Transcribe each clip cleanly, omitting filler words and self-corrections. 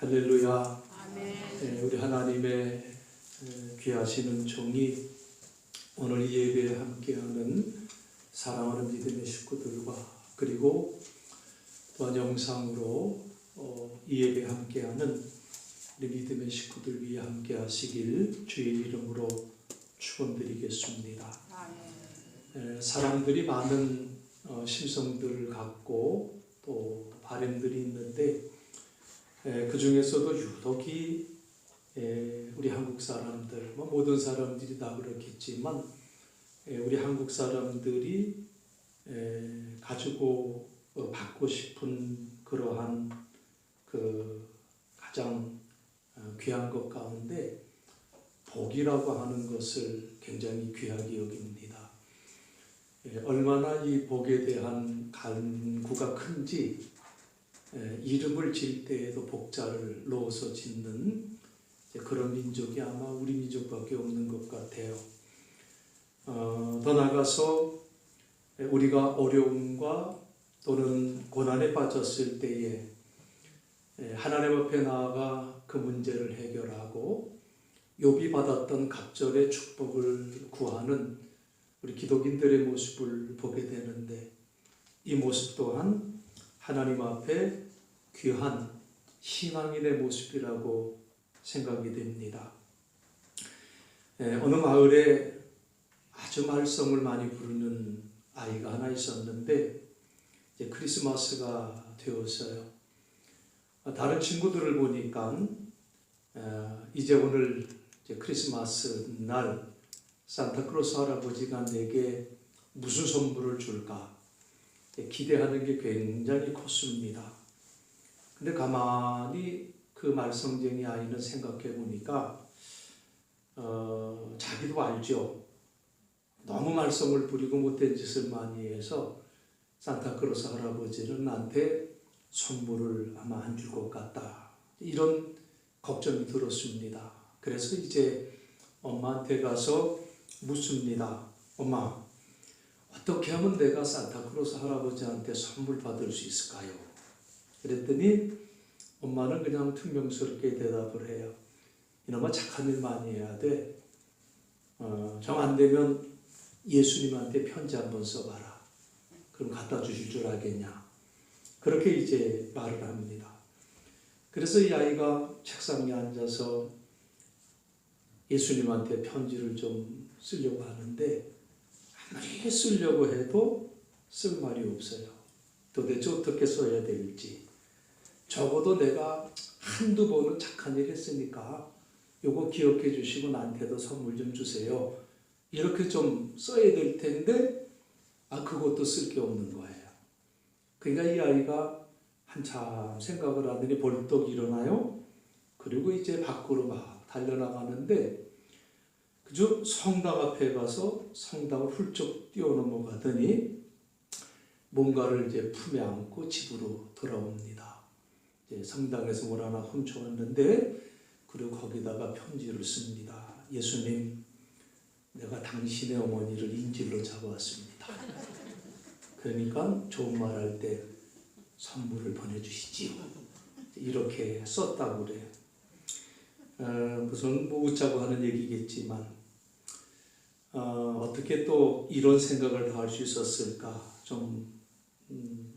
할렐루야. 아멘. 우리 하나님의 귀하시는 종이 오늘 이 예배에 함께하는 사랑하는 믿음의 식구들과 그리고 또한 영상으로 이 예배에 함께하는 우리 믿음의 식구들 위해 함께하시길 주의 이름으로 축원드리겠습니다. 아멘. 사람들이 많은 심성들을 갖고 또 바램들이 있는데 그 중에서도 유독이 우리 한국 사람들, 모든 사람들이 다 그렇겠지만 우리 한국 사람들이 가지고 받고 싶은 그러한 그 가장 귀한 것 가운데 복이라고 하는 것을 굉장히 귀하게 여깁니다. 얼마나 이 복에 대한 간구가 큰지 이름을 질 때에도 복자를 넣어서 짓는 그런 민족이 아마 우리 민족밖에 없는 것 같아요. 더 나아가서 우리가 어려움과 또는 고난에 빠졌을 때에 하나님 앞에 나아가 그 문제를 해결하고 욥이 받았던 갑절의 축복을 구하는 우리 기독인들의 모습을 보게 되는데 이 모습 또한 하나님 앞에 귀한 신앙인의 모습이라고 생각이 됩니다. 어느 마을에 아주 말썽을 많이 부르는 아이가 하나 있었는데 이제 크리스마스가 되었어요. 다른 친구들을 보니까 이제 오늘 이제 크리스마스 날 산타클로스 할아버지가 내게 무슨 선물을 줄까 기대하는 게 굉장히 컸습니다. 근데 가만히 그 말썽쟁이 아이는 생각해 보니까 자기도 알죠. 너무 말썽을 부리고 못된 짓을 많이 해서 산타클로스 할아버지는 나한테 선물을 아마 안 줄 것 같다. 이런 걱정이 들었습니다. 그래서 이제 엄마한테 가서 묻습니다. 엄마, 어떻게 하면 내가 산타클로스 할아버지한테 선물 받을 수 있을까요? 그랬더니 엄마는 그냥 퉁명스럽게 대답을 해요. 이놈아 착한 일 많이 해야 돼. 정 안 되면 예수님한테 편지 한번 써봐라. 그럼 갖다 주실 줄 알겠냐? 그렇게 이제 말을 합니다. 그래서 이 아이가 책상 위에 앉아서 예수님한테 편지를 좀 쓰려고 하는데 아무리 쓰려고 해도 쓸 말이 없어요. 도대체 어떻게 써야 될지. 적어도 내가 한두 번은 착한 일 했으니까 요거 기억해 주시고 나한테도 선물 좀 주세요. 이렇게 좀 써야 될 텐데 그것도 쓸 게 없는 거예요. 그러니까 이 아이가 한참 생각을 하더니 벌떡 일어나요. 그리고 이제 밖으로 막 달려나가는데 그저 성당 앞에 가서 성당을 훌쩍 뛰어넘어가더니 뭔가를 이제 품에 안고 집으로 돌아옵니다. 이제 성당에서 뭘 하나 훔쳐왔는데 그리고 거기다가 편지를 씁니다. 예수님, 내가 당신의 어머니를 인질로 잡아왔습니다. 그러니까 좋은 말 할 때 선물을 보내주시지요. 이렇게 썼다고 그래요. 무슨 웃자고 하는 얘기겠지만 어떻게 또 이런 생각을 다 할 수 있었을까? 좀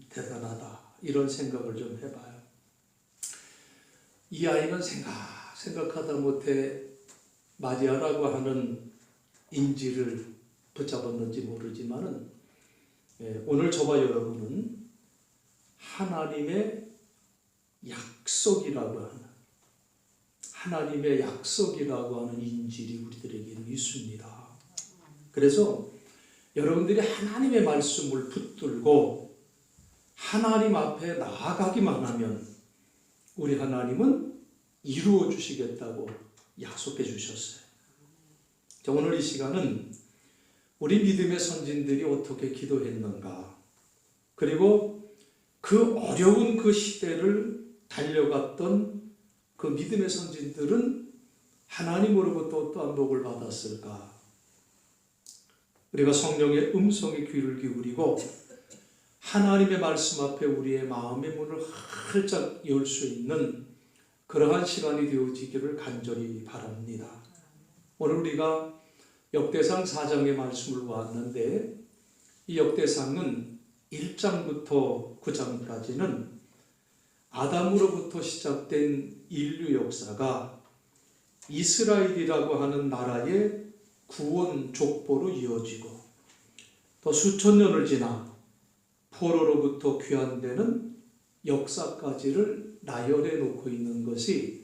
대단하다. 이런 생각을 좀 해봐요. 이 아이는 생각하다 못해 마리아라고 하는 인지를 붙잡았는지 모르지만은 오늘 저와 여러분은 하나님의 약속이라고 하는 인질이 우리들에게는 있습니다. 그래서 여러분들이 하나님의 말씀을 붙들고 하나님 앞에 나아가기만 하면 우리 하나님은 이루어 주시겠다고 약속해 주셨어요. 자, 오늘 이 시간은 우리 믿음의 선진들이 어떻게 기도했는가, 그리고 그 어려운 그 시대를 달려갔던 그 믿음의 선진들은 하나님으로부터 어떠한 복을 받았을까? 우리가 성령의 음성에 귀를 기울이고 하나님의 말씀 앞에 우리의 마음의 문을 활짝 열 수 있는 그러한 시간이 되어지기를 간절히 바랍니다. 오늘 우리가 역대상 4장의 말씀을 보았는데 이 역대상은 1장부터 9장까지는 아담으로부터 시작된 인류 역사가 이스라엘이라고 하는 나라의 구원 족보로 이어지고 또 수천 년을 지나 포로로부터 귀환되는 역사까지를 나열해 놓고 있는 것이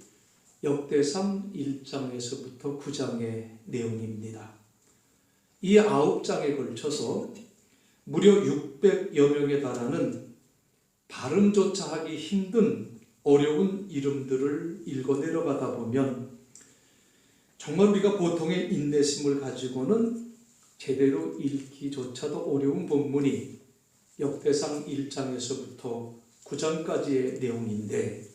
역대상 1장에서부터 9장의 내용입니다. 이 9장에 걸쳐서 무려 600여 명에 달하는 발음조차 하기 힘든 어려운 이름들을 읽어 내려가다 보면 정말 우리가 보통의 인내심을 가지고는 제대로 읽기조차도 어려운 본문이 역대상 1장에서부터 9장까지의 내용인데,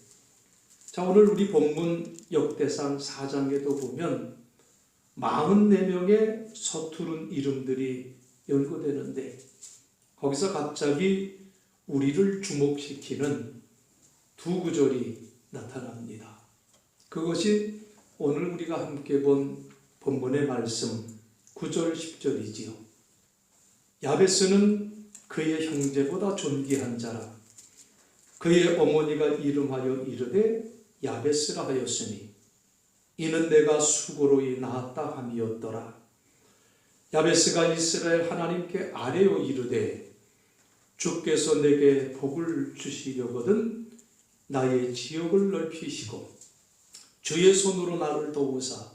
자, 오늘 우리 본문 역대상 4장에도 보면 44명의 서투른 이름들이 연구되는데 거기서 갑자기 우리를 주목시키는 두 구절이 나타납니다. 그것이 오늘 우리가 함께 본 본문의 말씀 9절 10절이지요. 야베스는 그의 형제보다 존귀한 자라. 그의 어머니가 이름하여 이르되 야베스라 하였으니 이는 내가 수고로이 낳았다 함이었더라. 야베스가 이스라엘 하나님께 아뢰어 이르되 주께서 내게 복을 주시려거든 나의 지역을 넓히시고 주의 손으로 나를 도우사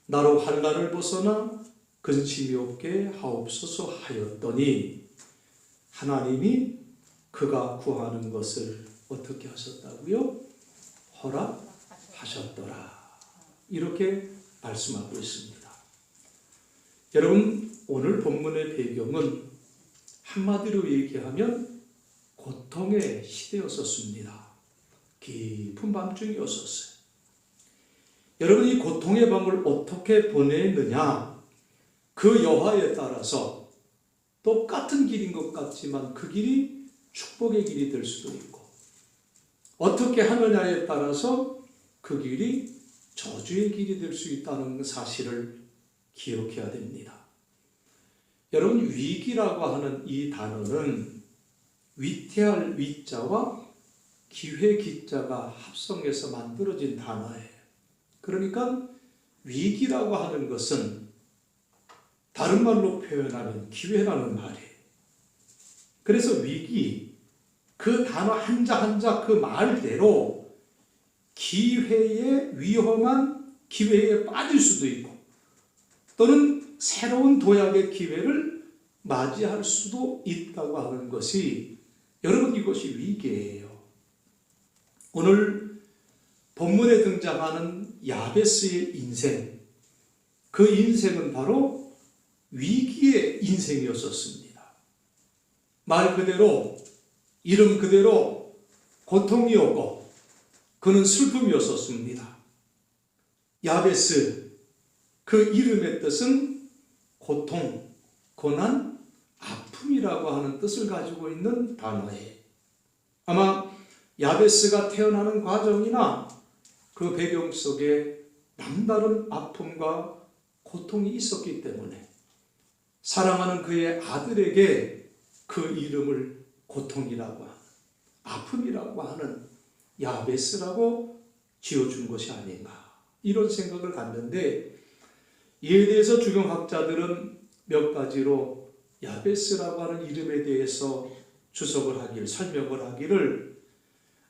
나로 환난을 벗어나 근심이 없게 하옵소서 하였더니 하나님이 그가 구하는 것을 어떻게 하셨다고요? 허락하셨더라. 이렇게 말씀하고 있습니다. 여러분, 오늘 본문의 배경은 한마디로 얘기하면 고통의 시대였었습니다. 깊은 밤중이었었어요. 여러분, 이 고통의 밤을 어떻게 보냈느냐? 그 여하에 따라서 똑같은 길인 것 같지만 그 길이 축복의 길이 될 수도 있고, 어떻게 하느냐에 따라서 그 길이 저주의 길이 될 수 있다는 사실을 기억해야 됩니다. 여러분, 위기라고 하는 이 단어는 위태할 위자와 기회 기자가 합성해서 만들어진 단어예요. 그러니까 위기라고 하는 것은 다른 말로 표현하면 기회라는 말이에요. 그래서 위기, 그 단어 한자 한자 그 말대로 기회에 위험한 기회에 빠질 수도 있고 또는 새로운 도약의 기회를 맞이할 수도 있다고 하는 것이, 여러분, 이것이 위기예요. 오늘 본문에 등장하는 야베스의 인생, 그 인생은 바로 위기의 인생이었었습니다. 말 그대로, 이름 그대로 고통이었고 그는 슬픔이었었습니다. 야베스, 그 이름의 뜻은 고통, 고난, 아픔이라고 하는 뜻을 가지고 있는 단어예요. 아마 야베스가 태어나는 과정이나 그 배경 속에 남다른 아픔과 고통이 있었기 때문에 사랑하는 그의 아들에게 그 이름을 고통이라고 하는, 아픔이라고 하는 야베스라고 지어준 것이 아닌가, 이런 생각을 갖는데, 이에 대해서 주경학자들은 몇 가지로 야베스라고 하는 이름에 대해서 주석을 하기를, 설명을 하기를,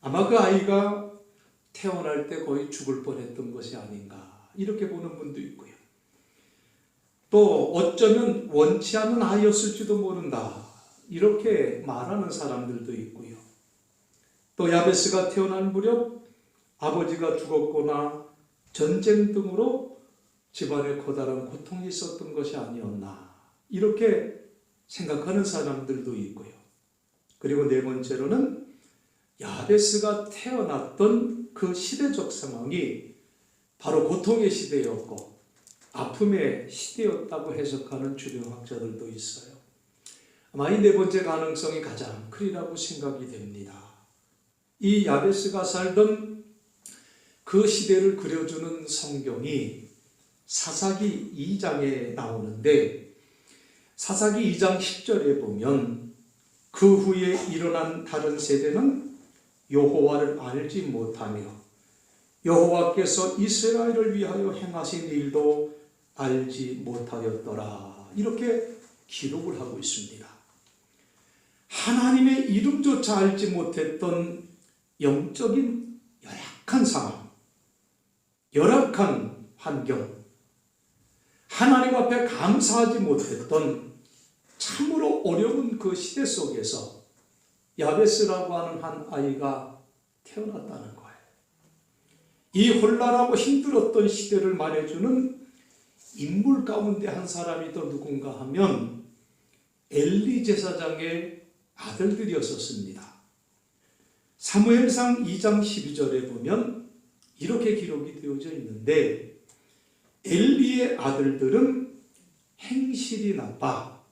아마 그 아이가 태어날 때 거의 죽을 뻔했던 것이 아닌가, 이렇게 보는 분도 있고요. 또 어쩌면 원치 않은 아이였을지도 모른다, 이렇게 말하는 사람들도 있고요. 또 야베스가 태어난 무렵 아버지가 죽었거나 전쟁 등으로 집안에 커다란 고통이 있었던 것이 아니었나, 이렇게 생각하는 사람들도 있고요. 그리고 네 번째로는 야베스가 태어났던 그 시대적 상황이 바로 고통의 시대였고 아픔의 시대였다고 해석하는 주경학자들도 있어요. 아마 이 네 번째 가능성이 가장 크리라고 생각이 됩니다. 이 야베스가 살던 그 시대를 그려주는 성경이 사사기 2장에 나오는데 사사기 2장 10절에 보면 그 후에 일어난 다른 세대는 여호와를 알지 못하며 여호와께서 이스라엘을 위하여 행하신 일도 알지 못하였더라. 이렇게 기록을 하고 있습니다. 하나님의 이름조차 알지 못했던 영적인 열악한 상황, 열악한 환경, 하나님 앞에 감사하지 못했던 참으로 어려운 그 시대 속에서 야베스라고 하는 한 아이가 태어났다는 거예요. 이 혼란하고 힘들었던 시대를 말해주는 인물 가운데 한 사람이 또 누군가 하면 엘리 제사장의 아들들이었었습니다. 사무엘상 2장 12절에 보면 이렇게 기록이 되어져 있는데 엘리의 아들들은 행실이 나빠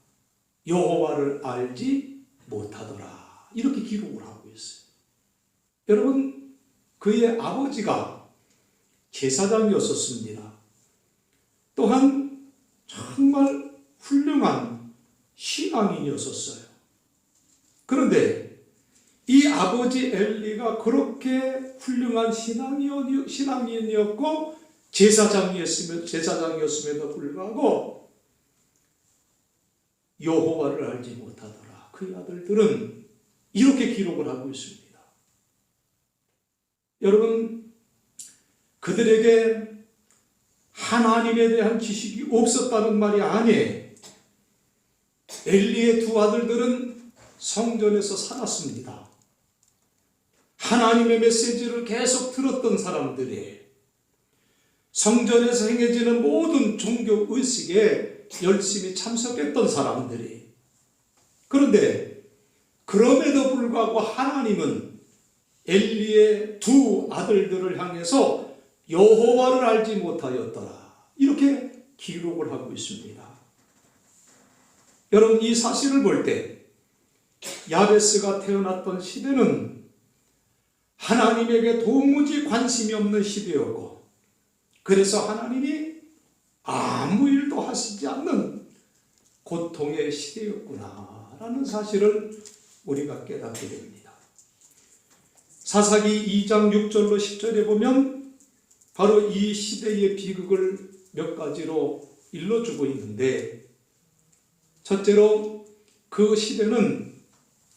여호와를 알지 못하더라. 이렇게 기록을 하고 있어요. 여러분, 그의 아버지가 제사장이었었습니다. 또한 정말 훌륭한 신앙인이었었어요. 그런데 이 아버지 엘리가 그렇게 훌륭한 신앙인이었고 제사장이었음에도 불구하고 여호와를 알지 못하더라. 그의 아들들은 이렇게 기록을 하고 있습니다. 여러분, 그들에게 하나님에 대한 지식이 없었다는 말이 아니에요. 엘리의 두 아들들은 성전에서 살았습니다. 하나님의 메시지를 계속 들었던 사람들이에요. 성전에서 행해지는 모든 종교 의식에 열심히 참석했던 사람들이. 그런데 그럼에도 불구하고 하나님은 엘리의 두 아들들을 향해서 여호와를 알지 못하였더라. 이렇게 기록을 하고 있습니다. 여러분, 이 사실을 볼 때 야베스가 태어났던 시대는 하나님에게 도무지 관심이 없는 시대였고 그래서 하나님이 아무 일도 하시지 않는 고통의 시대였구나라는 사실을 우리가 깨닫게 됩니다. 사사기 2장 6절로 10절에 보면 바로 이 시대의 비극을 몇 가지로 일러주고 있는데 첫째로 그 시대는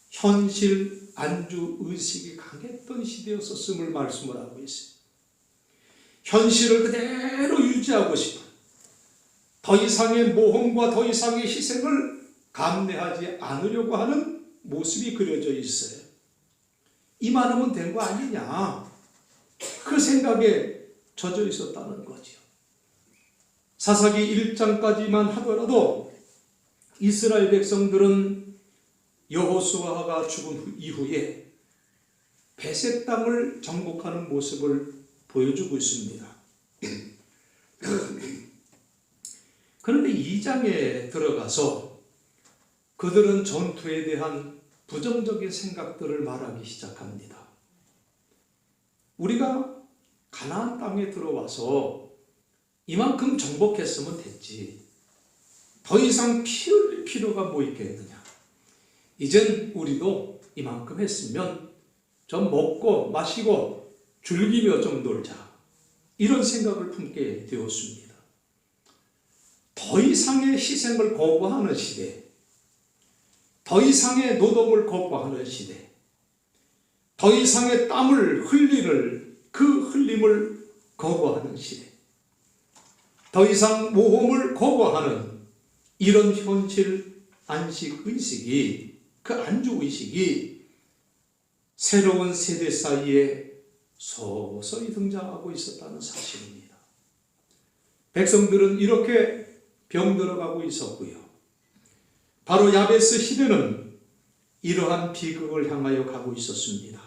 현실 안주 의식이 강했던 시대였었음을 말씀을 하고 있어요. 현실을 그대로 유지하고 싶은 더 이상의 모험과 더 이상의 희생을 감내하지 않으려고 하는 모습이 그려져 있어요. 이만하면 된 거 아니냐, 그 생각에 젖어 있었다는 거죠. 사사기 1장까지만 하더라도 이스라엘 백성들은 여호수아가 죽은 이후에 베셋 땅을 정복하는 모습을 보여주고 있습니다. 그런데 2장에 들어가서 그들은 전투에 대한 부정적인 생각들을 말하기 시작합니다. 우리가 가나안 땅에 들어와서 이만큼 정복했으면 됐지. 더 이상 피 흘릴 필요가 뭐 있겠느냐. 이젠 우리도 이만큼 했으면 좀 먹고 마시고 즐기며 좀 놀자. 이런 생각을 품게 되었습니다. 더 이상의 희생을 거부하는 시대, 더 이상의 노동을 거부하는 시대, 더 이상의 땀을 흘리는 그 흘림을 거부하는 시대, 더 이상 모험을 거부하는 이런 현실 안식의식이, 그 안주의식이 새로운 세대 사이에 서서히 등장하고 있었다는 사실입니다. 백성들은 이렇게 병들어가고 있었고요. 바로 야베스 시대는 이러한 비극을 향하여 가고 있었습니다.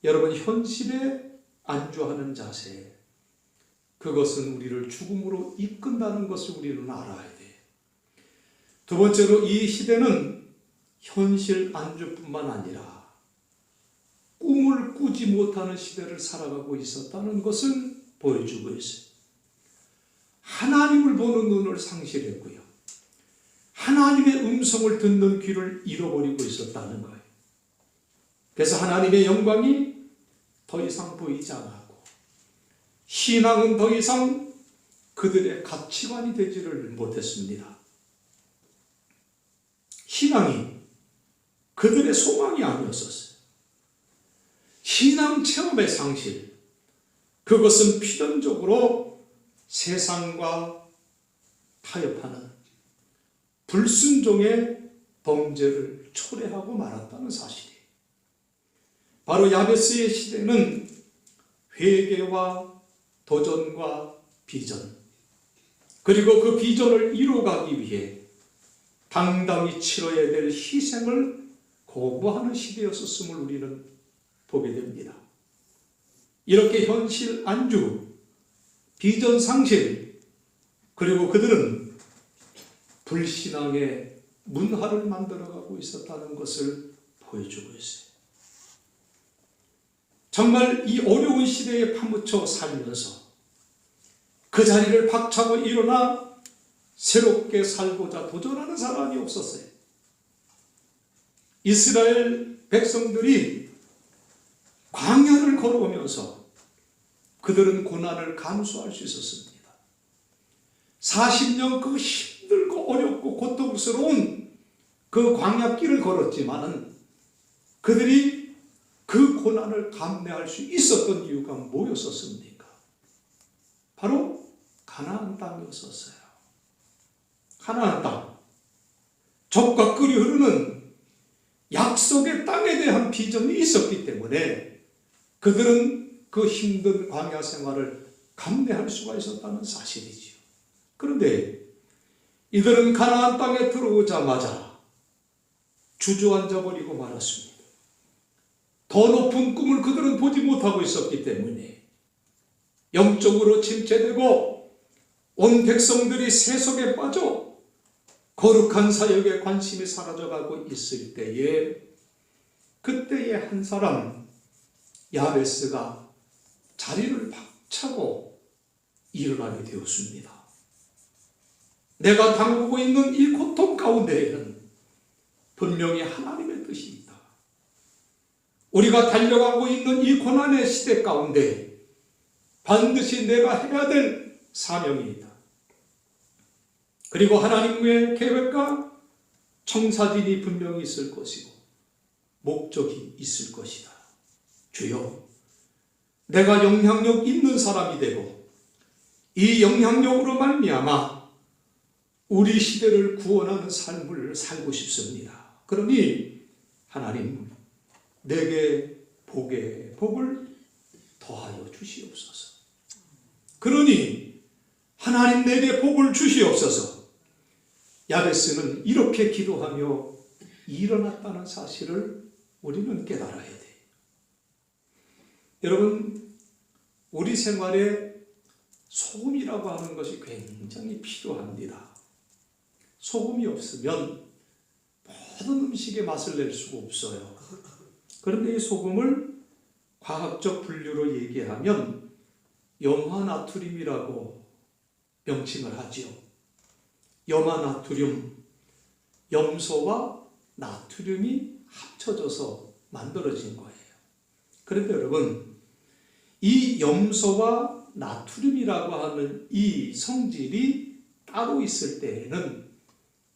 여러분, 현실에 안주하는 자세, 그것은 우리를 죽음으로 이끈다는 것을 우리는 알아야 돼요. 두 번째로 이 시대는 현실 안주뿐만 아니라 꿈을 꾸지 보지 못하는 시대를 살아가고 있었다는 것을 보여주고 있어요. 하나님을 보는 눈을 상실했고요. 하나님의 음성을 듣는 귀를 잃어버리고 있었다는 거예요. 그래서 하나님의 영광이 더 이상 보이지 않았고 신앙은 더 이상 그들의 가치관이 되지를 못했습니다. 신앙이 그들의 소망이 아니었었어요. 신앙 체험의 상실, 그것은 필연적으로 세상과 타협하는 불순종의 범죄를 초래하고 말았다는 사실이에요. 바로 야베스의 시대는 회개와 도전과 비전, 그리고 그 비전을 이루어가기 위해 당당히 치러야 될 희생을 고부하는 시대였었음을 우리는 보게 됩니다. 이렇게 현실 안주, 비전 상실, 그리고 그들은 불신앙의 문화를 만들어가고 있었다는 것을 보여주고 있어요. 정말 이 어려운 시대에 파묻혀 살면서 그 자리를 박차고 일어나 새롭게 살고자 도전하는 사람이 없었어요. 이스라엘 백성들이 광야를 걸어오면서 그들은 고난을 감수할 수 있었습니다. 40년 그 힘들고 어렵고 고통스러운 그 광야길을 걸었지만은 그들이 그 고난을 감내할 수 있었던 이유가 뭐였었습니까? 바로 가나안 땅이었었어요. 가나안 땅, 젖과 꿀이 흐르는 약속의 땅에 대한 비전이 있었기 때문에 그들은 그 힘든 광야 생활을 감내할 수가 있었다는 사실이지요. 그런데 이들은 가나안 땅에 들어오자마자 주저앉아 버리고 말았습니다. 더 높은 꿈을 그들은 보지 못하고 있었기 때문에 영적으로 침체되고 온 백성들이 세속에 빠져 거룩한 사역에 관심이 사라져가고 있을 때에 그때에 한 사람 야베스가 자리를 박차고 일어나게 되었습니다. 내가 당하고 있는 이 고통 가운데에는 분명히 하나님의 뜻이 있다. 우리가 달려가고 있는 이 고난의 시대 가운데 반드시 내가 해야 될 사명이 있다. 그리고 하나님의 계획과 청사진이 분명히 있을 것이고 목적이 있을 것이다. 주여, 내가 영향력 있는 사람이 되고 이 영향력으로 말미암아 우리 시대를 구원하는 삶을 살고 싶습니다. 그러니 하나님, 내게 복을 더하여 주시옵소서. 그러니 하나님, 내게 복을 주시옵소서. 야베스는 이렇게 기도하며 일어났다는 사실을 우리는 깨달아야 돼요. 여러분, 우리 생활에 소금이라고 하는 것이 굉장히 필요합니다. 소금이 없으면 모든 음식의 맛을 낼 수가 없어요. 그런데 이 소금을 과학적 분류로 얘기하면 염화나트륨이라고 명칭을 하지요. 염화나트륨, 염소와 나트륨이 합쳐져서 만들어진 거예요. 그런데 여러분, 이 염소와 나트륨이라고 하는 이 성질이 따로 있을 때에는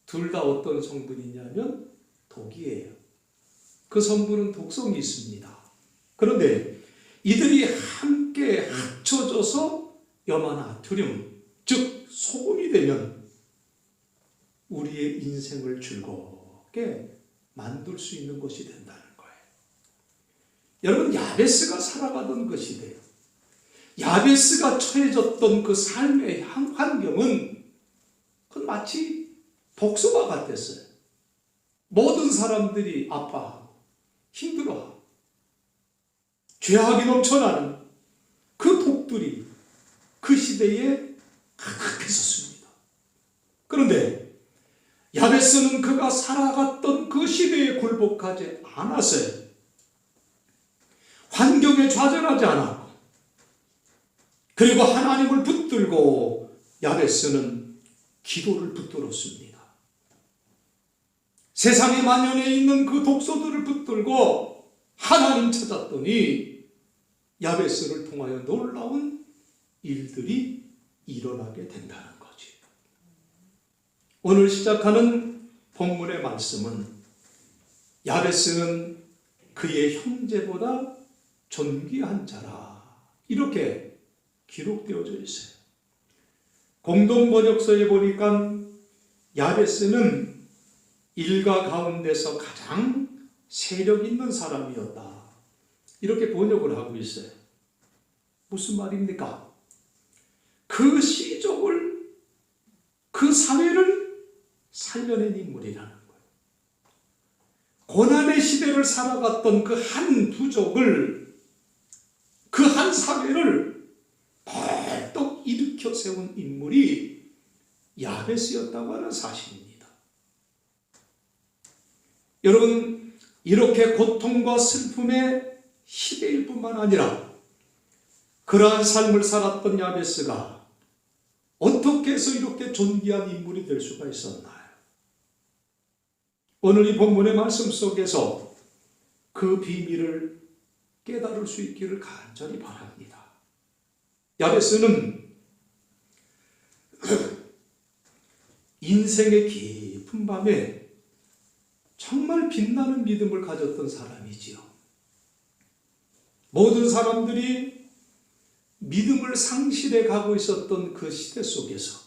둘 다 어떤 성분이냐면 독이에요. 그 성분은 독성이 있습니다. 그런데 이들이 함께 합쳐져서 염화나트륨, 즉 소금이 되면 우리의 인생을 즐겁게 만들 수 있는 것이 된다는 거예요. 여러분, 야베스가 살아가던 그 시대요, 야베스가 처해졌던 그 삶의 환경은 그건 마치 복수와 같았어요. 모든 사람들이 아파하고 힘들어하고 죄악이 넘쳐나는 그 독들이 그 시대에 가득했었습니다. 그런데 야베스는 그가 살아갔던 그 시대에 굴복하지 않았어요. 환경에 믿음에 좌절하지 않았고, 그리고 하나님을 붙들고 야베스는 기도를 붙들었습니다. 세상에 만연해 있는 그 독소들을 붙들고 하나님 찾았더니 야베스를 통하여 놀라운 일들이 일어나게 된다는 거지. 오늘 시작하는 본문의 말씀은 야베스는 그의 형제보다 존귀한 자라, 이렇게 기록되어져 있어요. 공동번역서에 보니까 야베스는 일가 가운데서 가장 세력 있는 사람이었다, 이렇게 번역을 하고 있어요. 무슨 말입니까? 그 시족을, 그 사회를 살려낸 인물이라는 거예요. 고난의 시대를 살아갔던 그 한 부족을, 그 한 사회를 벌떡 일으켜 세운 인물이 야베스였다고 하는 사실입니다. 여러분, 이렇게 고통과 슬픔의 시대일 뿐만 아니라 그러한 삶을 살았던 야베스가 어떻게 해서 이렇게 존귀한 인물이 될 수가 있었나요? 오늘 이 본문의 말씀 속에서 그 비밀을 깨달을 수 있기를 간절히 바랍니다. 야베스는 인생의 깊은 밤에 정말 빛나는 믿음을 가졌던 사람이지요. 모든 사람들이 믿음을 상실해 가고 있었던 그 시대 속에서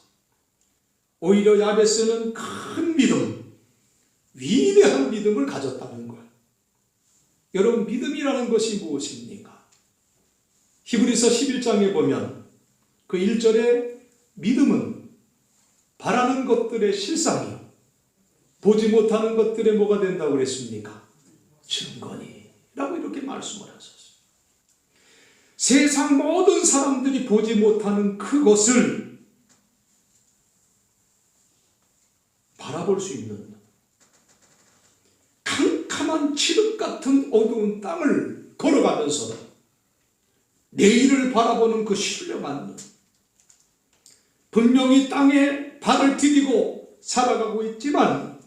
오히려 야베스는 큰 믿음, 위대한 믿음을 가졌다는 것. 여러분, 믿음이라는 것이 무엇입니까? 히브리서 11장에 보면 그 1절에 믿음은 바라는 것들의 실상이요, 보지 못하는 것들의 뭐가 된다고 그랬습니까? 증거니라고 이렇게 말씀을 하셨어요. 세상 모든 사람들이 보지 못하는 그것을 바라볼 수 있는 캄캄한 칠흑 같은 어두운 땅을 걸어가면서도 내일을 바라보는 그 신뢰만 눈, 분명히 땅에 발을 디디고 살아가고 있지만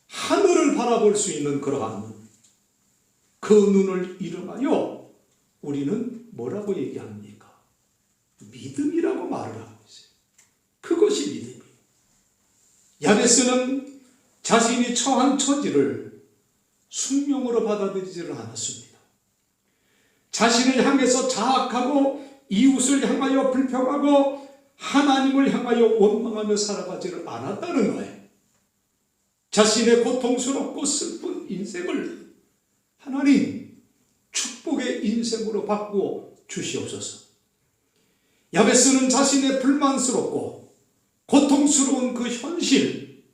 하늘을 바라볼 수 있는 그러한 눈, 그 눈을 이름하여 우리는 뭐라고 얘기합니까? 믿음이라고 말을 하고 있어요. 그것이 믿음이에요. 야베스는 자신이 처한 처지를 숙명으로 받아들이지를 않았습니다. 자신을 향해서 자학하고 이웃을 향하여 불평하고 하나님을 향하여 원망하며 살아가지를 않았다는 거예요. 자신의 고통스럽고 슬픈 인생을 하나님 축복의 인생으로 바꾸어 주시옵소서. 야베스는 자신의 불만스럽고 고통스러운 그 현실,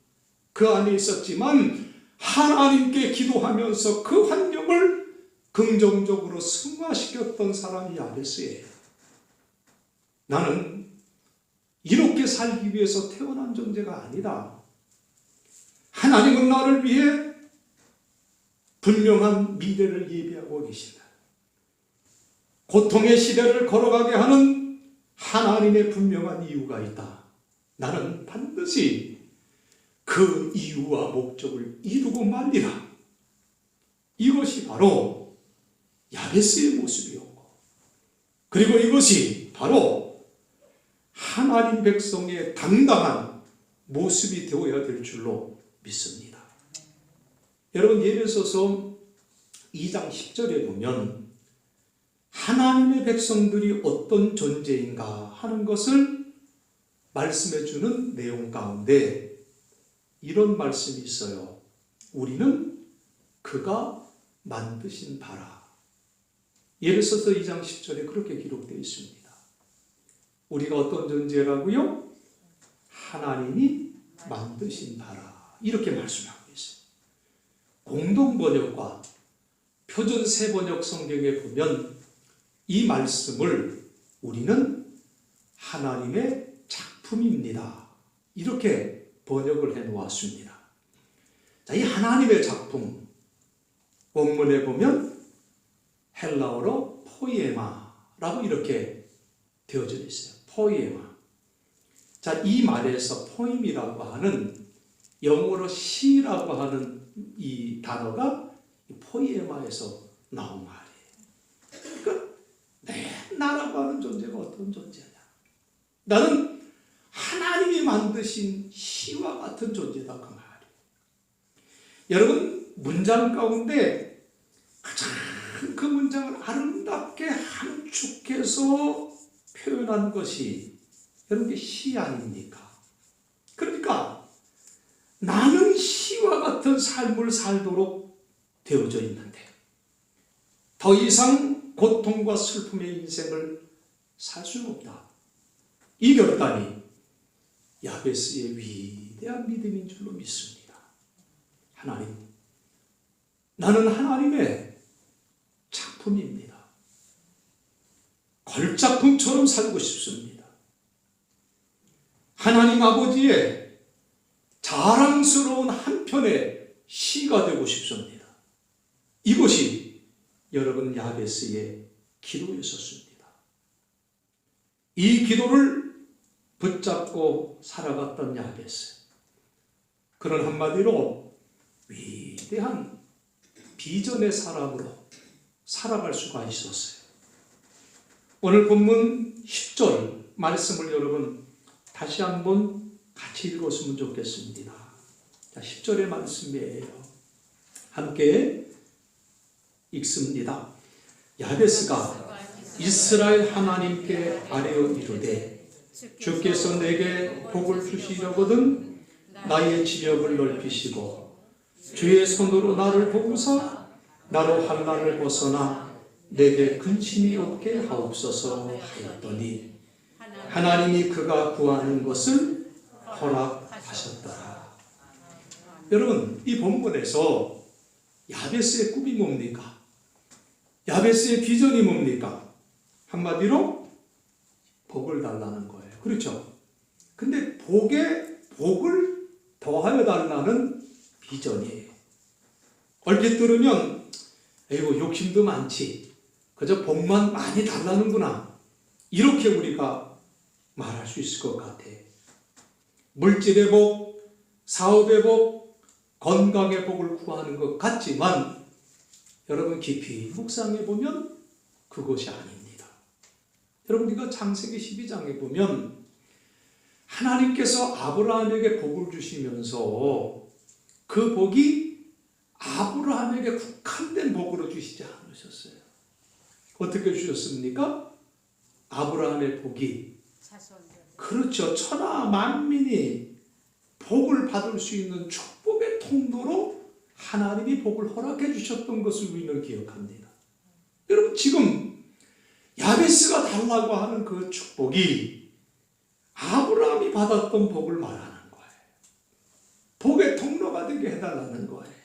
그 안에 있었지만 하나님께 기도하면서 그 환경을 긍정적으로 승화시켰던 사람이 야베스예요. 나는 이렇게 살기 위해서 태어난 존재가 아니다. 하나님은 나를 위해 분명한 미래를 예비하고 계신다. 고통의 시대를 걸어가게 하는 하나님의 분명한 이유가 있다. 나는 반드시 그 이유와 목적을 이루고 말리라. 이것이 바로 야베스의 모습이었고, 그리고 이것이 바로 하나님 백성의 당당한 모습이 되어야 될 줄로 믿습니다. 여러분, 예배소서 2장 10절에 보면 하나님의 백성들이 어떤 존재인가 하는 것을 말씀해 주는 내용 가운데 이런 말씀이 있어요. 우리는 그가 만드신 바라. 예배소서 2장 10절에 그렇게 기록되어 있습니다. 우리가 어떤 존재라고요? 하나님이 만드신 바라. 이렇게 말씀하고 있어요. 공동번역과 표준 세번역 성경에 보면 이 말씀을 우리는 하나님의 작품입니다, 이렇게 번역을 해놓았습니다. 자, 이 하나님의 작품, 원문에 보면 헬라어로 포이에마라고 이렇게 되어져 있어요. 포이에마. 자, 이 말에서 포임이라고 하는 영어로 시라고 하는 이 단어가 포이에마에서 나온 말이에요. 그러니까 나라고 하는 존재가 어떤 존재냐? 나는 하나님이 만드신 시와 같은 존재다, 그 말이에요. 여러분, 문장 가운데 가장 그 문장을 아름답게 함축해서 표현한 것이 여러분 시 아닙니까? 그러니까 나는 시와 같은 삶을 살도록 되어져 있는데 더 이상 고통과 슬픔의 인생을 살 수는 없다. 이 결단이 야베스의 위대한 믿음인 줄로 믿습니다. 하나님, 나는 하나님의 작품입니다. 걸작품처럼 살고 싶습니다. 하나님 아버지의 자랑스러운 한편의 시가 되고 싶습니다. 이것이 여러분 야베스의 기도였었습니다. 이 기도를 붙잡고 살아갔던 야베스. 그런 한마디로 위대한 비전의 사람으로 살아갈 수가 있었어요. 오늘 본문 10절 말씀을 여러분 다시 한번 같이 읽었으면 좋겠습니다. 자, 10절의 말씀이에요. 함께 읽습니다. 야베스가 이스라엘 하나님께 아뢰어 이르되 주께서 내게 복을 주시려거든 나의 지력을 넓히시고 주의 손으로 나를 보고서 나로 환난을 벗어나 내게 근심이 없게 하옵소서 하였더니 하나님이 그가 구하는 것을 허락하셨더라. 여러분, 이 본문에서 야베스의 꿈이 뭡니까? 야베스의 비전이 뭡니까? 한마디로 복을 달라는 거예요. 그렇죠? 근데 복을 더하여 달라는 비전이에요. 얼핏 들으면 에이고 욕심도 많지, 그저 복만 많이 달라는구나, 이렇게 우리가 말할 수 있을 것 같아요. 물질의 복, 사업의 복, 건강의 복을 구하는 것 같지만 여러분 깊이 묵상해 보면 그것이 아닙니다. 여러분, 이거 창세기 12장에 보면 하나님께서 아브라함에게 복을 주시면서 그 복이 아브라함에게 국한된 복으로 주시지 않으셨어요. 어떻게 주셨습니까? 아브라함의 복이, 그렇죠, 천하 만민이 복을 받을 수 있는 축복의 통로로 하나님이 복을 허락해 주셨던 것을 우리는 기억합니다. 여러분, 지금 야베스가 달라고 하는 그 축복이 아브라함이 받았던 복을 말하는 거예요. 복의 통로가 되게 해달라는 거예요.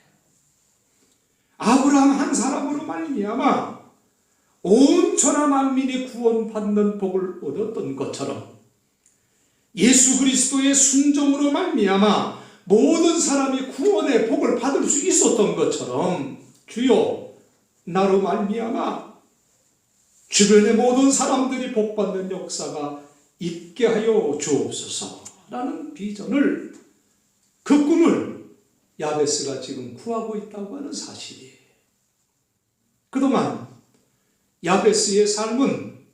아브라함 한 사람으로 말미암아 온 천하 만민이 구원받는 복을 얻었던 것처럼 예수 그리스도의 순종으로 말미암아 모든 사람이 구원의 복을 받을 수 있었던 것처럼 주여 나로 말미암아 주변의 모든 사람들이 복받는 역사가 있게 하여 주옵소서라는 비전을, 그 꿈을 야베스가 지금 구하고 있다고 하는 사실이에요. 그동안 야베스의 삶은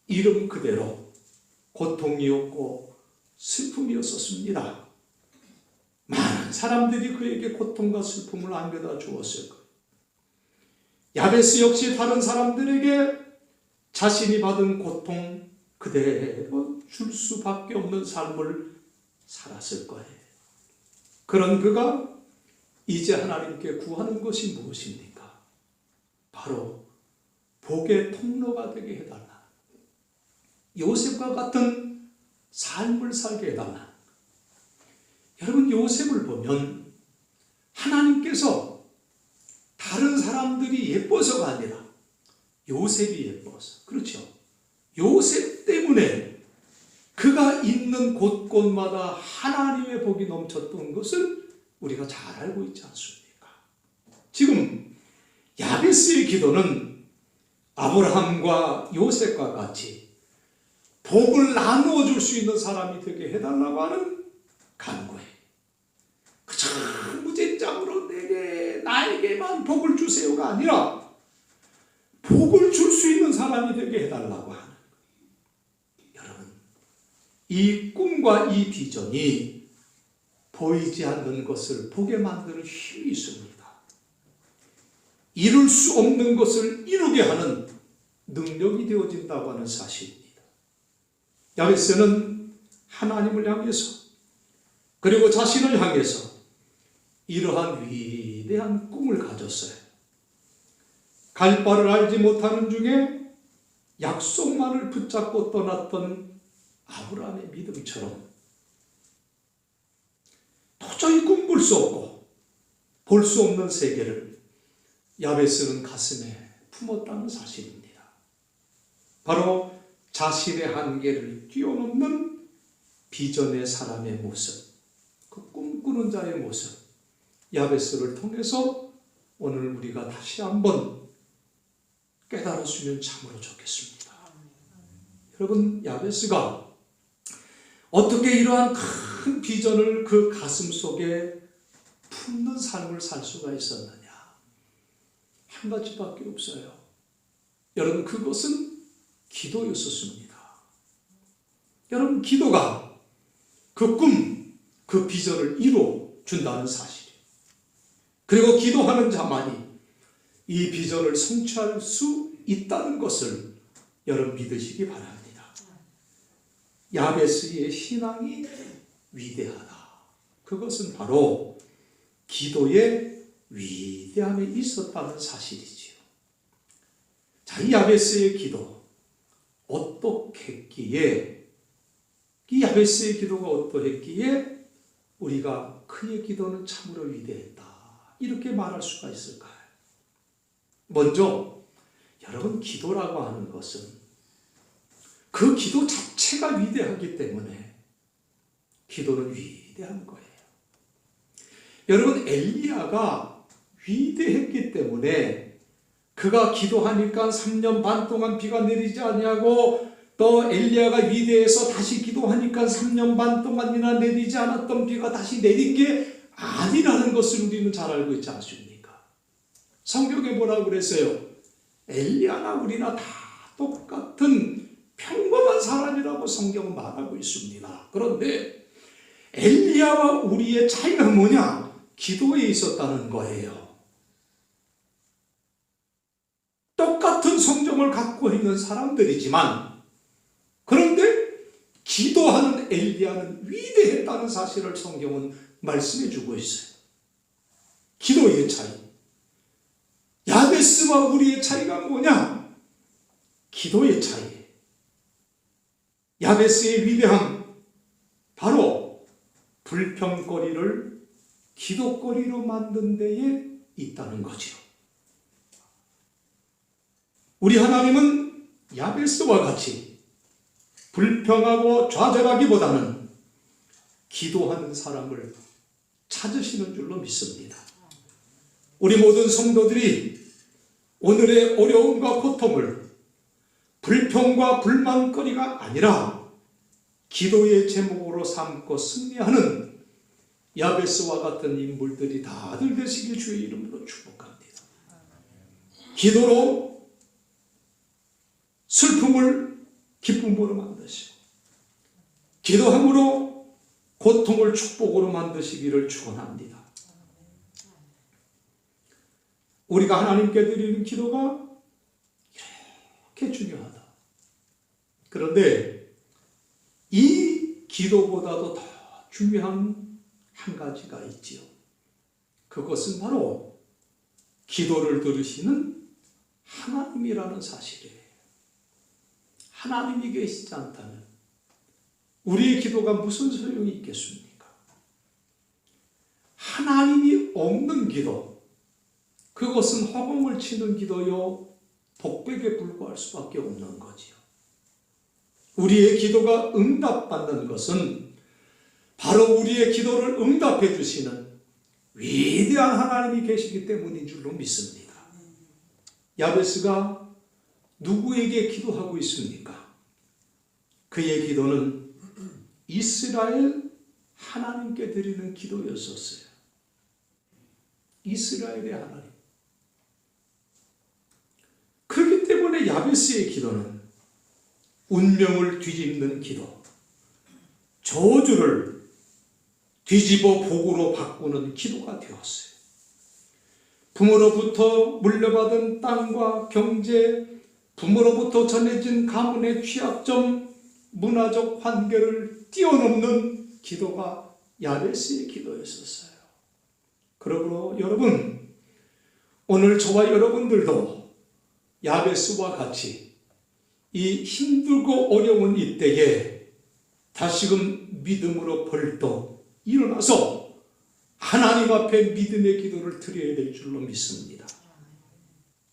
이름 그대로 고통이었고 슬픔이었었습니다. 많은 사람들이 그에게 고통과 슬픔을 안겨다 주었을 거예요. 야베스 역시 다른 사람들에게 자신이 받은 고통 그대로 줄 수밖에 없는 삶을 살았을 거예요. 그런 그가 이제 하나님께 구하는 것이 무엇입니까? 바로 복의 통로가 되게 해달라, 요셉과 같은 삶을 살게 해달라. 여러분, 요셉을 보면 하나님께서 다른 사람들이 예뻐서가 아니라 요셉이 예뻐서, 그렇죠, 요셉 때문에 그가 있는 곳곳마다 하나님의 복이 넘쳤던 것을 우리가 잘 알고 있지 않습니까? 지금 야베스의 기도는 아브라함과 요셉과 같이 복을 나누어 줄 수 있는 사람이 되게 해달라고 하는 간구에 그저 무진장으로 나에게만 복을 주세요가 아니라 복을 줄 수 있는 사람이 되게 해달라고 하는 거예요. 여러분, 이 꿈과 이 비전이 보이지 않는 것을 보게 만드는 힘이 있습니다. 이룰 수 없는 것을 이루게 하는 능력이 되어진다고 하는 사실입니다. 야베스는 하나님을 향해서 그리고 자신을 향해서 이러한 위대한 꿈을 가졌어요. 갈 바를 알지 못하는 중에 약속만을 붙잡고 떠났던 아브라함의 믿음처럼 도저히 꿈꿀 수 없고 볼 수 없는 세계를 야베스는 가슴에 품었다는 사실입니다. 바로 자신의 한계를 뛰어넘는 비전의 사람의 모습, 그 꿈꾸는 자의 모습, 야베스를 통해서 오늘 우리가 다시 한번 깨달았으면 참으로 좋겠습니다. 여러분, 야베스가 어떻게 이러한 큰 비전을 그 가슴 속에 품는 삶을 살 수가 있었느냐? 한 가지밖에 없어요. 여러분, 그것은 기도였었습니다. 여러분, 기도가 그 꿈, 그 비전을 이루어 준다는 사실이에요. 그리고 기도하는 자만이 이 비전을 성취할 수 있다는 것을 여러분 믿으시기 바랍니다. 야베스의 신앙이 위대하다. 그것은 바로 기도의 위대함에 있었다는 사실이지요. 자, 이 야베스의 기도 어떻게 했기에, 이 야베스의 기도가 어떠했기에 우리가 그의 기도는 참으로 위대했다 이렇게 말할 수가 있을까요? 먼저 여러분, 기도라고 하는 것은 그 기도 자체가 위대하기 때문에 기도는 위대한 거예요. 여러분, 엘리야가 위대했기 때문에 그가 기도하니까 3년 반 동안 비가 내리지 않냐고, 또 엘리야가 위대해서 다시 기도하니까 3년 반 동안이나 내리지 않았던 비가 다시 내린 게 아니라는 것을 우리는 잘 알고 있지 않습니까? 성경에 뭐라고 그랬어요? 엘리야나 우리나 다 똑같은 평범한 사람이라고 성경은 말하고 있습니다. 그런데 엘리야와 우리의 차이가 뭐냐? 기도에 있었다는 거예요. 똑같은 성정을 갖고 있는 사람들이지만, 그런데 기도하는 엘리야는 위대했다는 사실을 성경은 말씀해 주고 있어요. 기도의 차이. 야베스와 우리의 차이가 뭐냐? 기도의 차이. 야베스의 위대함, 바로 불평거리를 기도거리로 만든 데에 있다는 거죠. 우리 하나님은 야베스와 같이 불평하고 좌절하기보다는 기도하는 사람을 찾으시는 줄로 믿습니다. 우리 모든 성도들이 오늘의 어려움과 고통을 불평과 불만거리가 아니라 기도의 제목으로 삼고 승리하는 야베스와 같은 인물들이 다들 되시길 주의 이름으로 축복합니다. 기도로 슬픔을 기쁨으로 만드시고, 기도함으로 고통을 축복으로 만드시기를 축원합니다. 우리가 하나님께 드리는 기도가 이렇게 중요하다. 그런데 이 기도보다도 더 중요한 한 가지가 있지요. 그것은 바로 기도를 들으시는 하나님이라는 사실이에요. 하나님이 계시지 않다면 우리의 기도가 무슨 소용이 있겠습니까? 하나님이 없는 기도, 그것은 허공을 치는 기도요, 독백에 불과할 수밖에 없는 거지요. 우리의 기도가 응답받는 것은 바로 우리의 기도를 응답해 주시는 위대한 하나님이 계시기 때문인 줄로 믿습니다. 야베스가 누구에게 기도하고 있습니까? 그의 기도는 이스라엘 하나님께 드리는 기도였었어요. 이스라엘의 하나님. 그렇기 때문에 야베스의 기도는 운명을 뒤집는 기도, 저주를 뒤집어 복으로 바꾸는 기도가 되었어요. 부모로부터 물려받은 땅과 경제, 부모로부터 전해진 가문의 취약점, 문화적 한계를 뛰어넘는 기도가 야베스의 기도였었어요. 그러므로 여러분, 오늘 저와 여러분들도 야베스와 같이 이 힘들고 어려운 이때에 다시금 믿음으로 벌떡 일어나서 하나님 앞에 믿음의 기도를 드려야 될 줄로 믿습니다.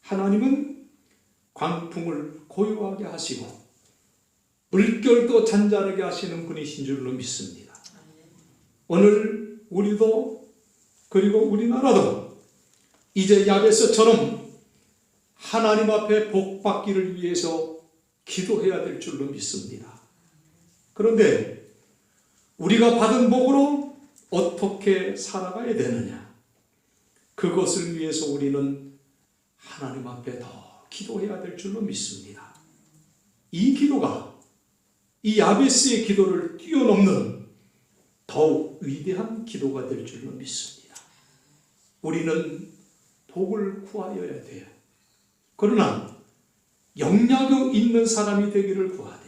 하나님은 광풍을 고요하게 하시고 물결도 잔잔하게 하시는 분이신 줄로 믿습니다. 오늘 우리도 그리고 우리나라도 이제 야베스처럼 하나님 앞에 복 받기를 위해서 기도해야 될 줄로 믿습니다. 그런데 우리가 받은 복으로 어떻게 살아가야 되느냐? 그것을 위해서 우리는 하나님 앞에 더 기도해야 될 줄로 믿습니다. 이 기도가 이 야베스의 기도를 뛰어넘는 더욱 위대한 기도가 될 줄로 믿습니다. 우리는 복을 구하여야 돼요. 그러나 영향력 있는 사람이 되기를 구하되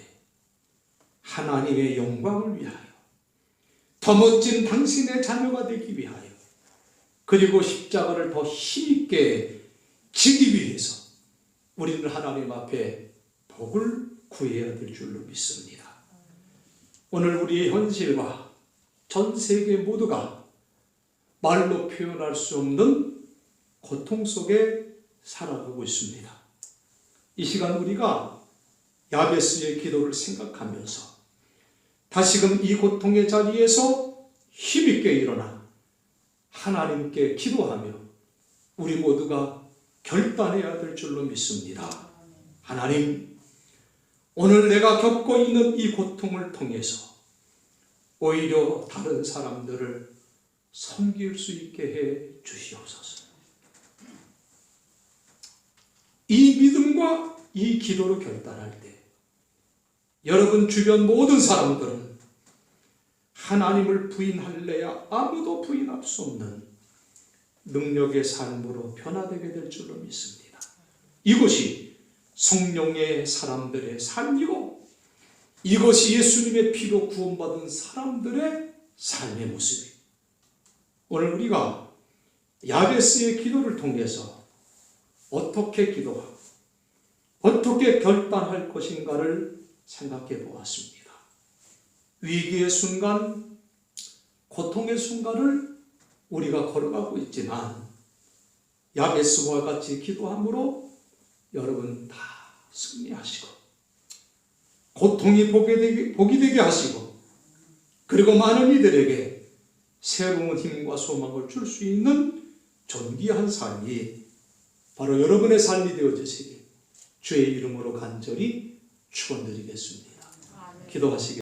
하나님의 영광을 위하여 더 멋진 당신의 자녀가 되기 위하여 그리고 십자가를 더 힘있게 지기 위해서 우리는 하나님 앞에 복을 구해야 될 줄로 믿습니다. 오늘 우리의 현실과 전 세계 모두가 말로 표현할 수 없는 고통 속에 살아가고 있습니다. 이 시간 우리가 야베스의 기도를 생각하면서 다시금 이 고통의 자리에서 힘있게 일어나 하나님께 기도하며 우리 모두가 결단해야 될 줄로 믿습니다. 하나님, 오늘 내가 겪고 있는 이 고통을 통해서 오히려 다른 사람들을 섬길 수 있게 해 주시옵소서. 이 믿음과 이 기도로 결단할 때 여러분 주변 모든 사람들은 하나님을 부인할래야 아무도 부인할 수 없는 능력의 삶으로 변화되게 될 줄로 믿습니다. 이것이 성령의 사람들의 삶이고 이것이 예수님의 피로 구원받은 사람들의 삶의 모습이에요. 오늘 우리가 야베스의 기도를 통해서 어떻게 기도하고 어떻게 결단할 것인가를 생각해 보았습니다. 위기의 순간, 고통의 순간을 우리가 걸어가고 있지만 야베스와 같이 기도함으로 여러분 다 승리하시고 고통이 복이 되게 하시고 그리고 많은 이들에게 새로운 힘과 소망을 줄 수 있는 존귀한 삶이 바로 여러분의 삶이 되어지시길 주의 이름으로 간절히 축원드리겠습니다. 기도하시겠습니다.